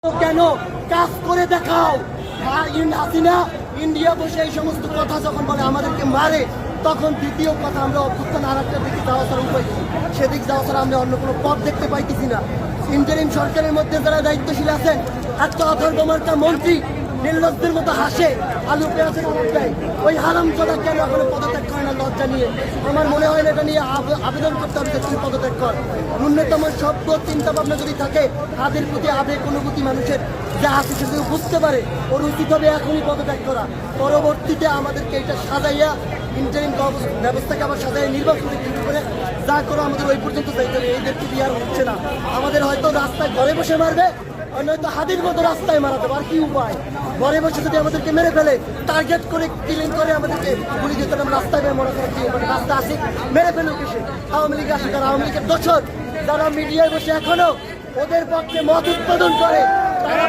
কেন কাজ করে দেখাও। হাসিনা ইন্ডিয়া বসে এই সমস্ত কথা যখন বলে আমাদেরকে মারে, তখন দ্বিতীয় কথা আমরা অভ্যুত্থান আর একটা দিকে যাওয়া ছাড়া উপায় নেই। সেদিক যাওয়া ছাড়া আমরা অন্য কোনো পথ দেখতে পাইতেছি না। ইন্টারিম সরকারের মধ্যে যারা দায়িত্বশীল আছেন, একটা অথর্বমার্কা মন্ত্রী নির্লজ্জের মতো হাসে, আলু পেঁয়াজের আলাপ দেয়। ওই হারামজাদা কেন এখনো পদত্যাগ করে না লজ্জা নিয়ে? আমার মনে হয় না এটা নিয়ে আবেদন করতে হবে যে তুমি পদত্যাগ কর। ন্যূনতম সভ্য চিন্তা ভাবনা যদি থাকে, তাদের প্রতি আবেগ অনুভূতি মানুষের যা আছে সে যদি বুঝতে পারে, ওর উচিত হবে এখনই পদত্যাগ করা। পরবর্তীতে আমাদেরকে এটা সাজাইয়া ইন্টারিম ব্যবস্থাকে আবার সাজাইয়া নির্বাচন করে যা করো আমাদের ওই পর্যন্ত যাইতে হবে। এইদেরকে দিয়ে আর হচ্ছে না। আমাদের হয়তো রাস্তায় ঘরে বসে মারবে, নয়তো হাতির মতো রাস্তায় মারাতে আর কি উপায়? ঘরে বসে যদি আমাদেরকে মেরে ফেলে, টার্গেট করে কিলিং করে আমাদেরকে গুলি দিতে, আমরা রাস্তায় মনে করি মানে রাস্তা আসি মেরে ফেলুক এসে। আওয়ামী লীগ আসে, তারা আওয়ামী লীগের দোষর, যারা মিডিয়ায় বসে এখনো ওদের পক্ষে মত উৎপাদন করে তারা